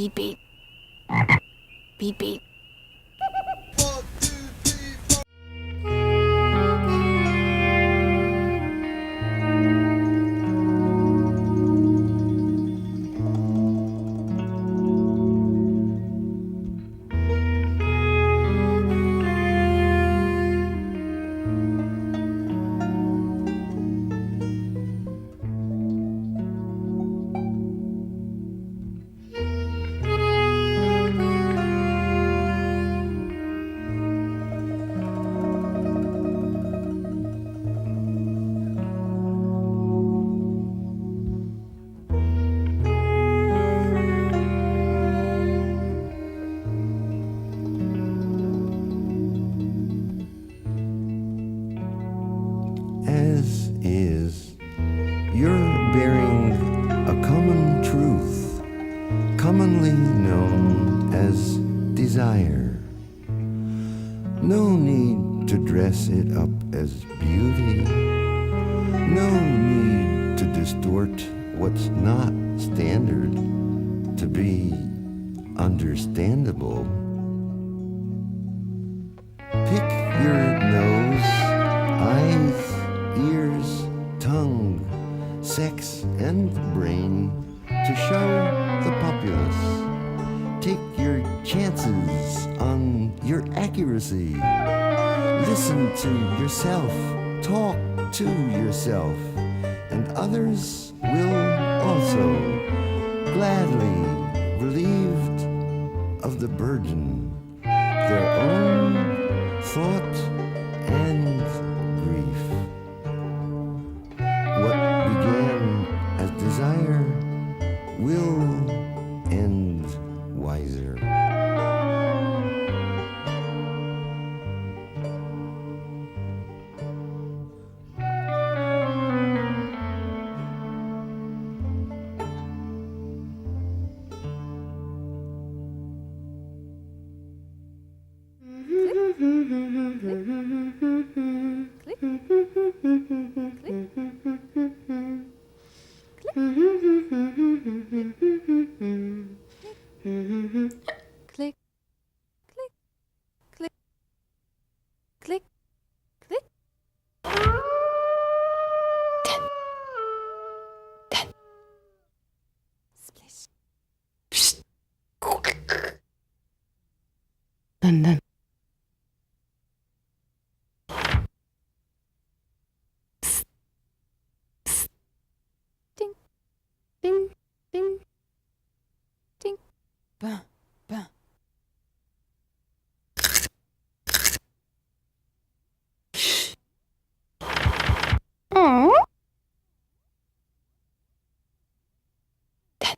beat beat beat beat. As is, you're bearing a common truth, commonly known as desire. No need to dress it up as beauty. No need to distort what's not standard to be understandable. Pick your nose, eyes, ears, tongue, sex, and brain to show the populace. Take your chances on your accuracy. Listen to yourself, talk to yourself, and others will also, gladly relieved of the burden, their own thought and grief. What began as desire will end wiser. Click, click, click, click, click. Ten. Splish. Psst. London. Ding, ding, ding, ding. Bam, bam. Ten,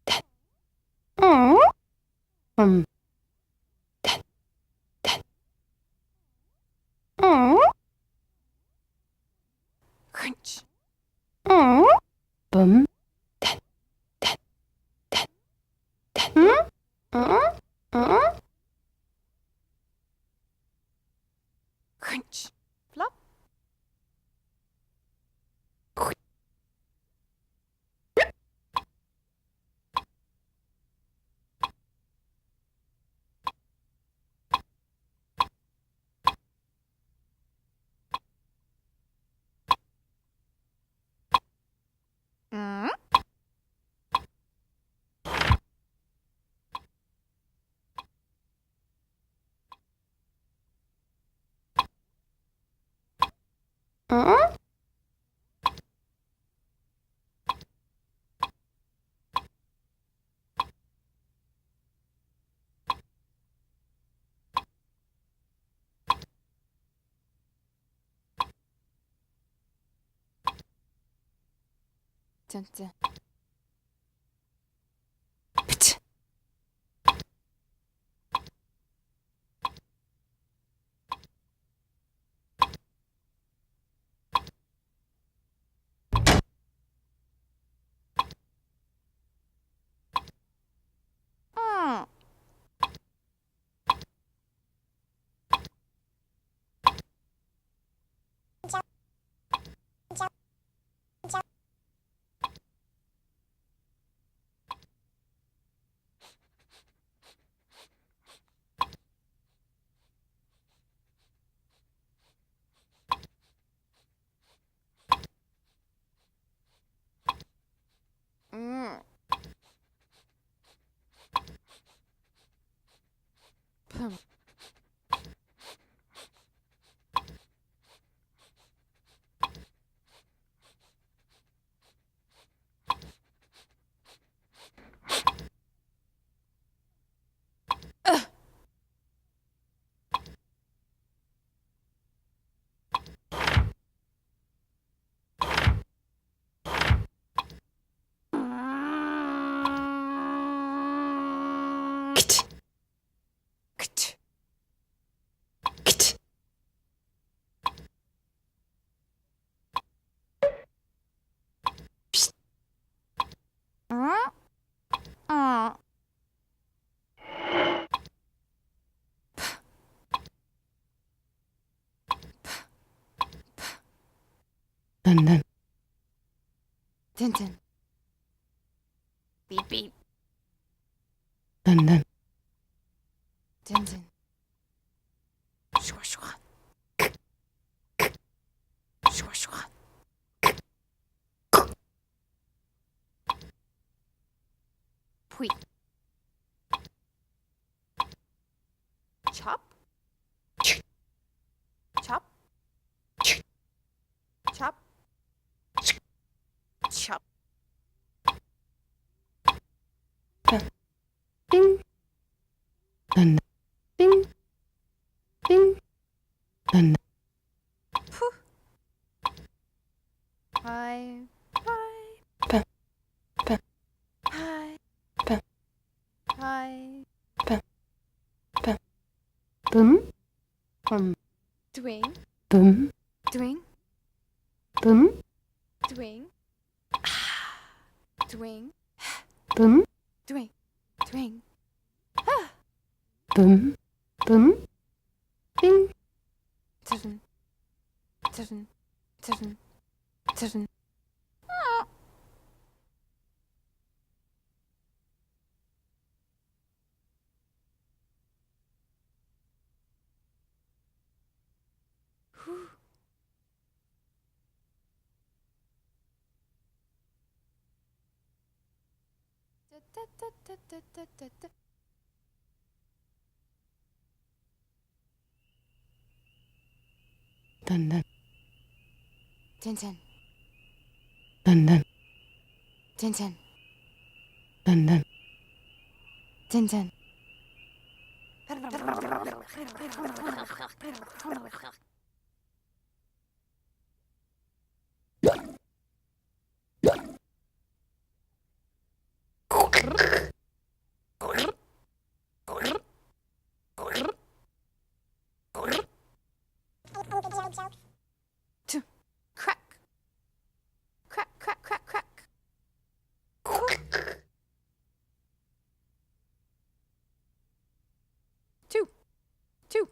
ten. Ten, ten. Crunch. Bum. Ten, ten, ten, ten. Crunch. Flop. Dun, dun. Pch. Dun dun. Beep beep. Dun dun. Dun dun. Shwa shwa. Shwa shwa. Pui. Chop. Chop. Chop. Chop. Bing. Dun. Bing. Bing. Dun. Pooh. Hi. Hi. Pa. Pa. Hi. Pa. Hi. Bum. Doing. Bum. Doing. Bum. Doing. Doing. Bum. Doing. Doing. Bum. Bum. Bing. Dun. Dun. Dun. Dun. Dun dun. Dun dun. Dun dun. Dun dun. Dun dun. Dun dun. Crack. Crack, crack, crack, crack. Two. Two.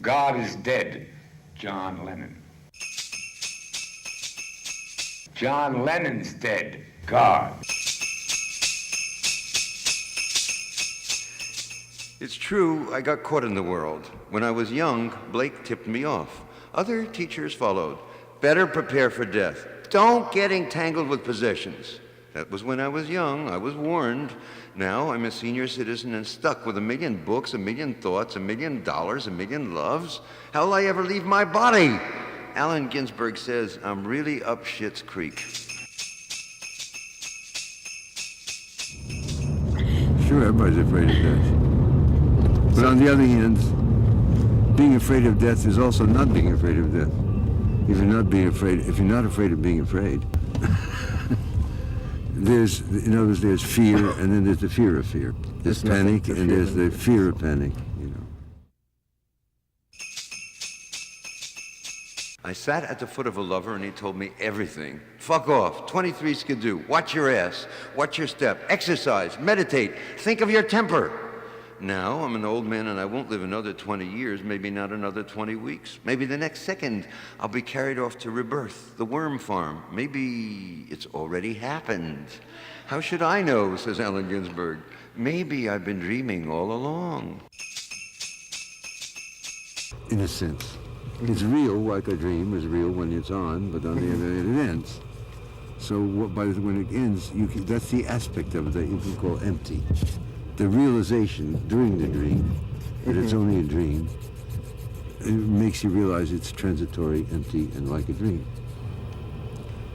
God is dead, John Lennon. John Lennon's dead, God. It's true, I got caught in the world. When I was young, Blake tipped me off. Other teachers followed. Better prepare for death. Don't get entangled with possessions. That was when I was young. I was warned. Now I'm a senior citizen and stuck with 1 million books, 1 million thoughts, $1 million, 1 million loves. How'll I ever leave my body? Allen Ginsberg says I'm really up shit's creek. Sure, everybody's afraid of death. But on the other hand, being afraid of death is also not being afraid of death. If you're not afraid of being afraid, in other words, there's fear, and then there's the fear of fear. There's panic, and there's the fear of panic, you know. I sat at the foot of a lover and he told me everything. Fuck off, 23 skidoo, watch your ass, watch your step, exercise, meditate, think of your temper. Now I'm an old man and I won't live another 20 years, maybe not another 20 weeks. Maybe the next second I'll be carried off to rebirth, the worm farm. Maybe it's already happened. How should I know, says Allen Ginsberg. Maybe I've been dreaming all along. In a sense. It's real, like a dream is real when it's on, but on the other hand, it ends. So when it ends, that's the aspect of it that you can call empty. The realization during the dream that it's only a dream, it makes you realize it's transitory, empty, and like a dream.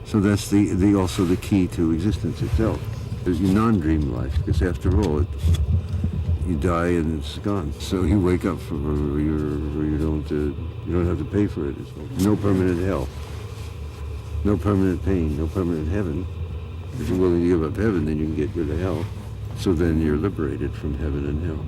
So that's also the key to existence itself. There's your non-dream life, because after all, You die and it's gone. So you wake up from you don't have to pay for it. It's no permanent hell, no permanent pain, no permanent heaven. If you're willing to give up heaven, then you can get rid of hell. So then you're liberated from heaven and hell.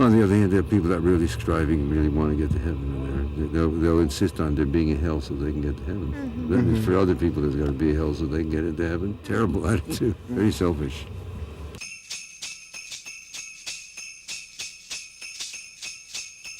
On the other hand, there are people that really striving, really want to get to heaven. And they'll insist on there being a hell so they can get to heaven. That means for other people, there's got to be a hell so they can get into heaven. Terrible attitude. Very selfish.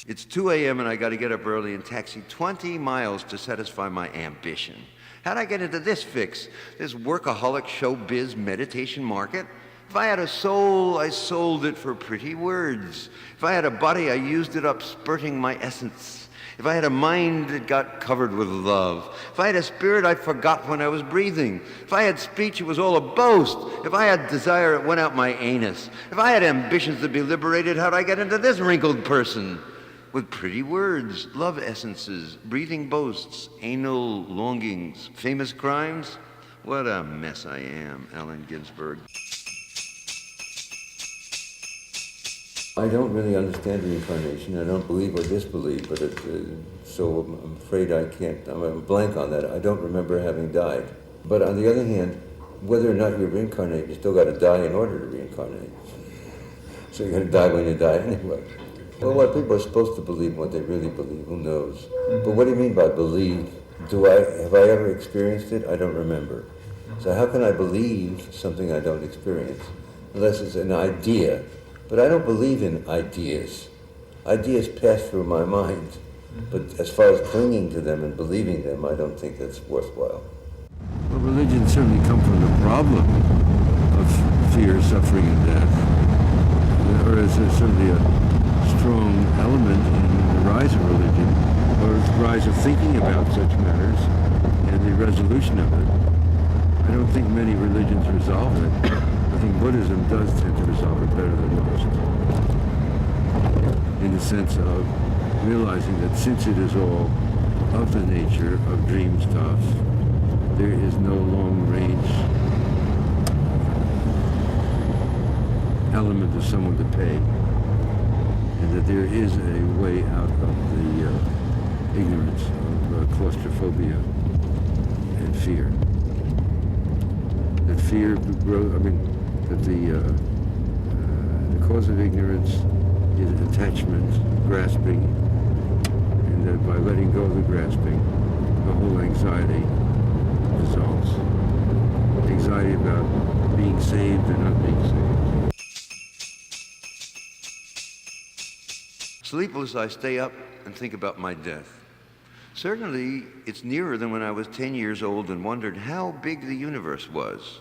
It's 2 a.m. and I got to get up early and taxi 20 miles to satisfy my ambition. How'd I get into this fix? This workaholic showbiz meditation market? If I had a soul, I sold it for pretty words. If I had a body, I used it up spurting my essence. If I had a mind, it got covered with love. If I had a spirit, I forgot when I was breathing. If I had speech, it was all a boast. If I had desire, it went out my anus. If I had ambitions to be liberated, how'd I get into this wrinkled person? With pretty words, love essences, breathing boasts, anal longings, famous crimes? What a mess I am, Allen Ginsberg. I don't really understand reincarnation. I don't believe or disbelieve, but so I'm afraid I can't. I'm blank on that. I don't remember having died. But on the other hand, whether or not you're reincarnated, you still got to die in order to reincarnate. So you're going to die when you die anyway. Well, what people are supposed to believe, what they really believe, who knows? But what do you mean by believe? Have I ever experienced it? I don't remember. So how can I believe something I don't experience? Unless it's an idea. But I don't believe in ideas. Ideas pass through my mind. But as far as clinging to them and believing them, I don't think that's worthwhile. Well, religion certainly comes from the problem of fear, suffering, and death. Or is there certainly a strong element in the rise of religion, or the rise of thinking about such matters and the resolution of it. I don't think many religions resolve it. I think Buddhism does tend to resolve it better than most. In the sense of realizing that since it is all of the nature of dream stuff, there is no long-range element of someone to pay. And that there is a way out of the ignorance of claustrophobia and fear. That fear grows, that the cause of ignorance is attachment, grasping, and that by letting go of the grasping, the whole anxiety dissolves. Anxiety about being saved or not being saved. Sleepless, I stay up and think about my death. Certainly, it's nearer than when I was 10 years old and wondered how big the universe was.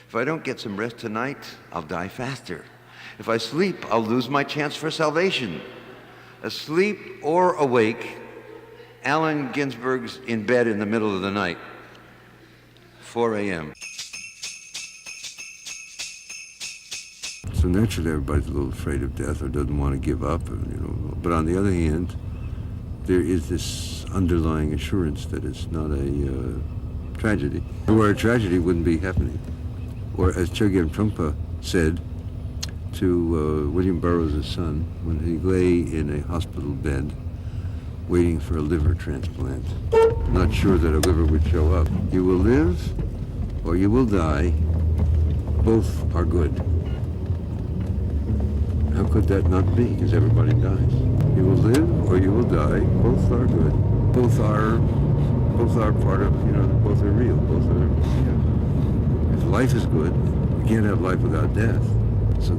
If I don't get some rest tonight, I'll die faster. If I sleep, I'll lose my chance for salvation. Asleep or awake, Allen Ginsberg's in bed in the middle of the night. 4 a.m. So naturally, everybody's a little afraid of death or doesn't want to give up, But on the other hand, there is this underlying assurance that it's not a tragedy. Where a tragedy wouldn't be happening. Or as Chogyam Trungpa said to William Burroughs' son when he lay in a hospital bed waiting for a liver transplant, not sure that a liver would show up. You will live or you will die. Both are good. How could that not be? Because everybody dies. You will live or you will die. Both are good. Both are part of, both are real. Both are, If life is good, you can't have life without death. So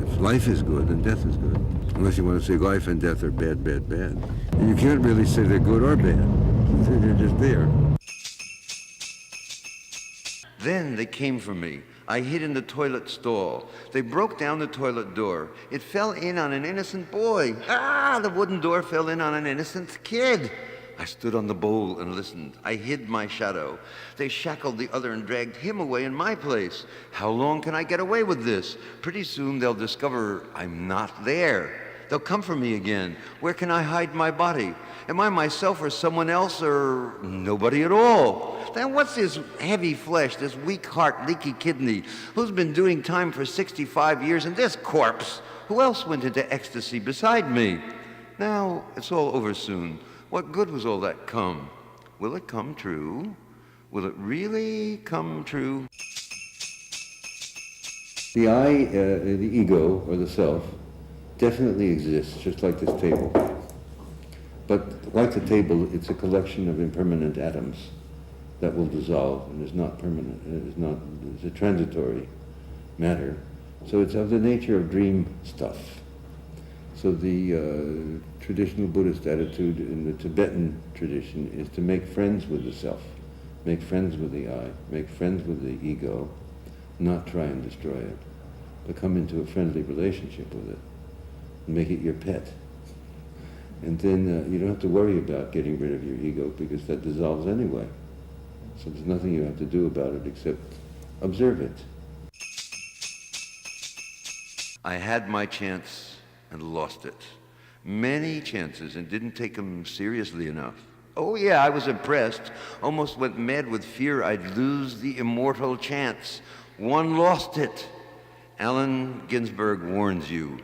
if life is good, then death is good. Unless you want to say life and death are bad, bad, bad. And you can't really say they're good or bad. They're just there. Then they came for me. I hid in the toilet stall. They broke down the toilet door. It fell in on an innocent boy. The wooden door fell in on an innocent kid. I stood on the bowl and listened. I hid my shadow. They shackled the other and dragged him away in my place. How long can I get away with this? Pretty soon they'll discover I'm not there. They'll come for me again. Where can I hide my body? Am I myself or someone else or nobody at all? then what's this heavy flesh, this weak heart, leaky kidney, who's been doing time for 65 years, and this corpse? Who else went into ecstasy beside me? Now, it's all over soon. What good was all that come? Will it come true? Will it really come true? The I, the ego, or the self, definitely exists, just like this table. But like the table, it's a collection of impermanent atoms that will dissolve and is not permanent. It's a transitory matter. So it's of the nature of dream stuff. So the traditional Buddhist attitude in the Tibetan tradition is to make friends with the self, make friends with the I, make friends with the ego, not try and destroy it, but come into a friendly relationship with it and make it your pet. And then you don't have to worry about getting rid of your ego because that dissolves anyway. So there's nothing you have to do about it except observe it. I had my chance and lost it. Many chances and didn't take them seriously enough. Oh yeah, I was impressed. Almost went mad with fear I'd lose the immortal chance. One lost it. Allen Ginsberg warns you,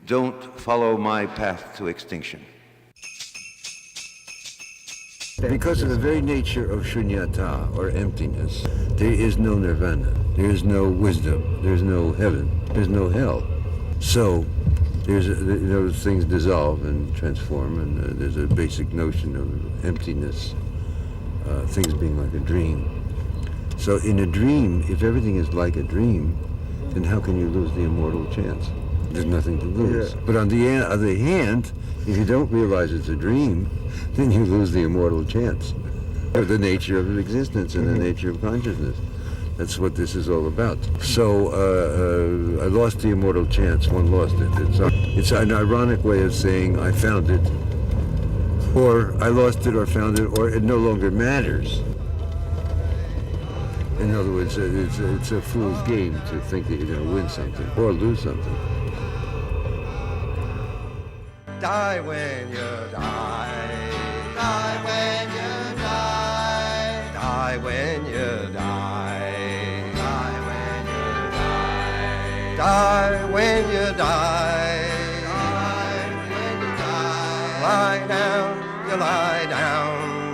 don't follow my path to extinction. Because of the very nature of shunyata, or emptiness, there is no nirvana, there is no wisdom, there's no heaven, there's no hell. So, those things dissolve and transform, and there's a basic notion of emptiness, things being like a dream. So in a dream, if everything is like a dream, then how can you lose the immortal chance? There's nothing to lose. Yeah. But on the other hand, if you don't realize it's a dream, then you lose the immortal chance of the nature of existence and the nature of consciousness. That's what this is all about. So I lost the immortal chance. One lost it. It's an ironic way of saying I found it, or I lost it or found it, or it no longer matters. In other words, it's a fool's game to think that you're going to win something or lose something. Die when you die. Die when you die. Die when you die. Die when you die. Die when you die. Die when you die. Lie down, you lie down.